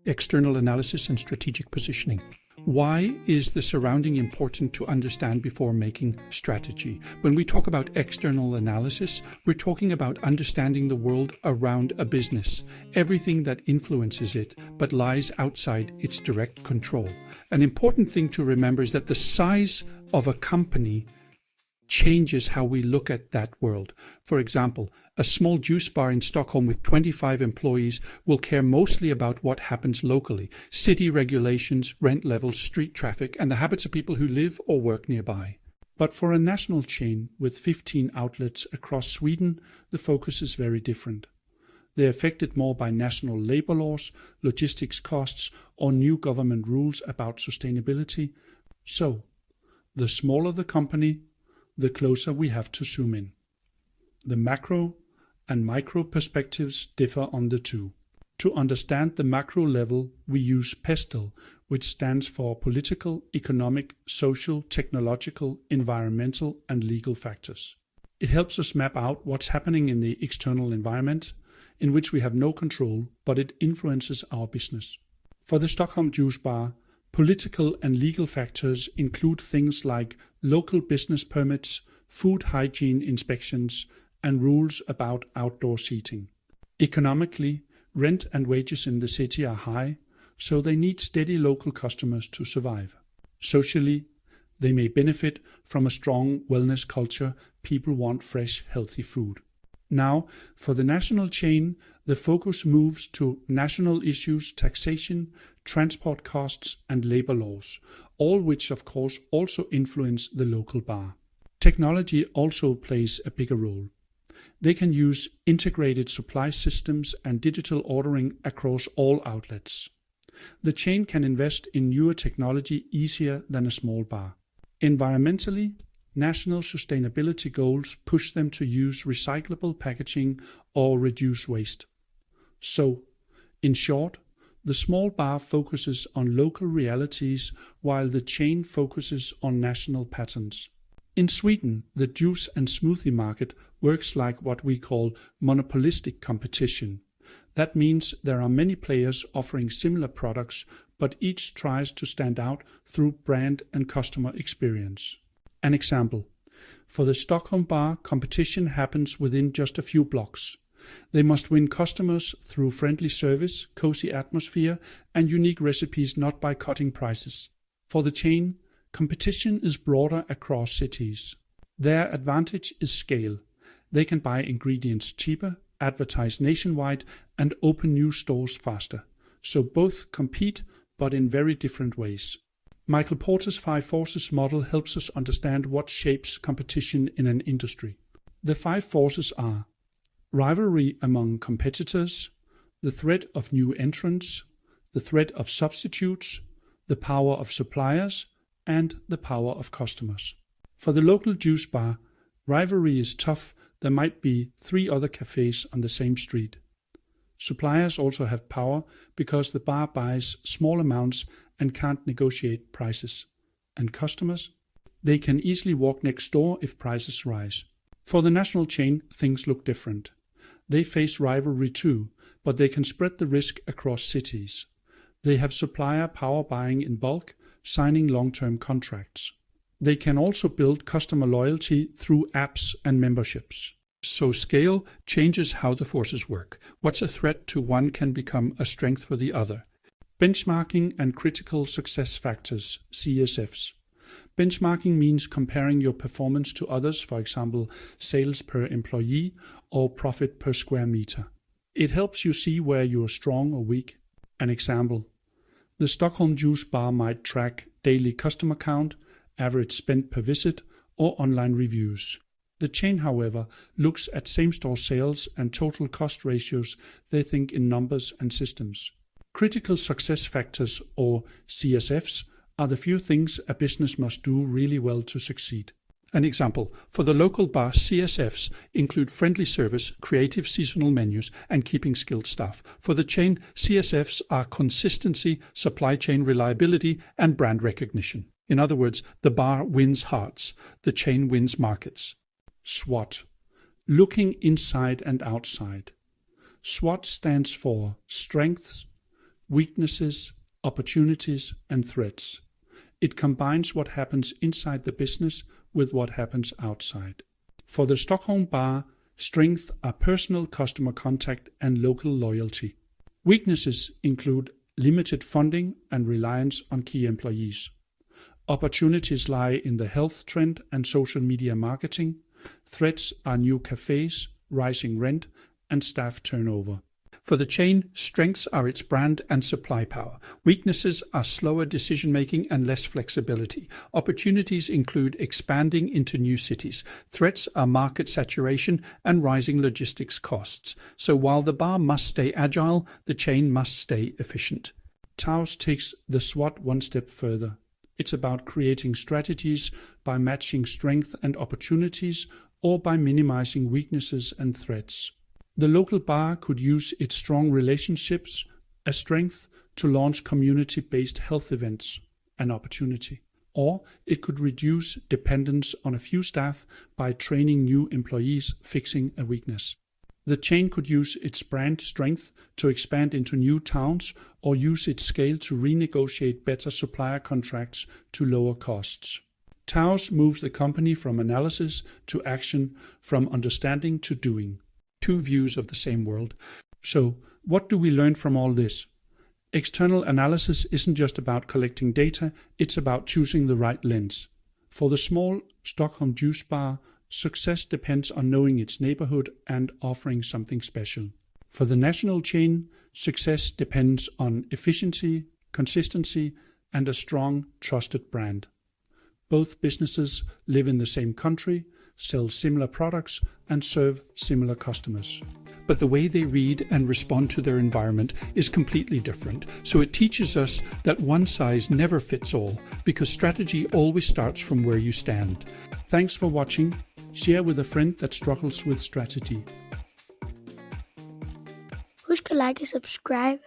External analysis and strategic positioning. Why is the surrounding important to understand before making strategy? When we talk about external analysis, we're talking about understanding the world around a business, everything that influences it but lies outside its direct control. An important thing to remember is that the size of a company changes how we look at that world. For example, a small juice bar in Stockholm with 25 employees will care mostly about what happens locally, city regulations, rent levels, street traffic, and the habits of people who live or work nearby. But for a national chain with 15 outlets across Sweden, the focus is very different. They're affected more by national labor laws, logistics costs, or new government rules about sustainability. So, the smaller the company, the closer we have to zoom in. The macro and micro perspectives differ on the two. To understand the macro level, we use PESTEL, which stands for political, economic, social, technological, environmental, and legal factors. It helps us map out what's happening in the external environment, in which we have no control, but it influences our business. For the Stockholm Juice Bar, political and legal factors include things like local business permits, food hygiene inspections, and rules about outdoor seating. Economically, rent and wages in the city are high, so they need steady local customers to survive. Socially, they may benefit from a strong wellness culture. People want fresh, healthy food. Now, for the national chain, the focus moves to national issues, taxation, transport costs, and labor laws, all which of course also influence the local bar. Technology also plays a bigger role. They can use integrated supply systems and digital ordering across all outlets. The chain can invest in newer technology easier than a small bar. Environmentally, national sustainability goals push them to use recyclable packaging or reduce waste. So, in short, the small bar focuses on local realities while the chain focuses on national patterns. In Sweden, the juice and smoothie market works like what we call monopolistic competition. That means there are many players offering similar products, but each tries to stand out through brand and customer experience. An example. For the Stockholm bar, competition happens within just a few blocks. They must win customers through friendly service, cozy atmosphere, and unique recipes, not by cutting prices. For the chain, competition is broader across cities. Their advantage is scale. They can buy ingredients cheaper, advertise nationwide, and open new stores faster. So both compete, but in very different ways. Michael Porter's 5 forces model helps us understand what shapes competition in an industry. The 5 forces are rivalry among competitors, the threat of new entrants, the threat of substitutes, the power of suppliers, and the power of customers. For the local juice bar, rivalry is tough. There might be 3 other cafes on the same street. Suppliers also have power because the bar buys small amounts and can't negotiate prices. And customers? They can easily walk next door if prices rise. For the national chain, things look different. They face rivalry too, but they can spread the risk across cities. They have supplier power buying in bulk, signing long-term contracts. They can also build customer loyalty through apps and memberships. So scale changes how the forces work. What's a threat to one can become a strength for the other. Benchmarking and critical success factors, CSFs. Benchmarking means comparing your performance to others, for example, sales per employee or profit per square meter. It helps you see where you are strong or weak. An example. The Stockholm Juice Bar might track daily customer count, average spend per visit, or online reviews. The chain, however, looks at same-store sales and total cost ratios. They think in numbers and systems. Critical success factors, or CSFs, are the few things a business must do really well to succeed. An example, for the local bar, CSFs include friendly service, creative seasonal menus, and keeping skilled staff. For the chain, CSFs are consistency, supply chain reliability, and brand recognition. In other words, the bar wins hearts, the chain wins markets. SWOT. Looking inside and outside. SWOT stands for strengths, weaknesses, opportunities, and threats. It combines what happens inside the business with what happens outside. For the Stockholm bar, strengths are personal customer contact and local loyalty. Weaknesses include limited funding and reliance on key employees. Opportunities lie in the health trend and social media marketing. Threats are new cafes, rising rent, and staff turnover. For the chain, strengths are its brand and supply power. Weaknesses are slower decision-making and less flexibility. Opportunities include expanding into new cities. Threats are market saturation and rising logistics costs. So while the bar must stay agile, the chain must stay efficient. Taos takes the SWOT one step further. It's about creating strategies by matching strength and opportunities or by minimizing weaknesses and threats. The local bar could use its strong relationships as strength to launch community-based health events, an opportunity. Or it could reduce dependence on a few staff by training new employees, fixing a weakness. The chain could use its brand strength to expand into new towns or use its scale to renegotiate better supplier contracts to lower costs. Taos moves the company from analysis to action, from understanding to doing. Two views of the same world. So, what do we learn from all this? External analysis isn't just about collecting data, it's about choosing the right lens. For the small Stockholm juice bar, success depends on knowing its neighborhood and offering something special. For the national chain, success depends on efficiency, consistency, and a strong, trusted brand. Both businesses live in the same country, sell similar products, and serve similar customers. But the way they read and respond to their environment is completely different. So it teaches us that one size never fits all, because strategy always starts from where you stand. Thanks for watching. Share with a friend that struggles with strategy. Husk at like og subscribe.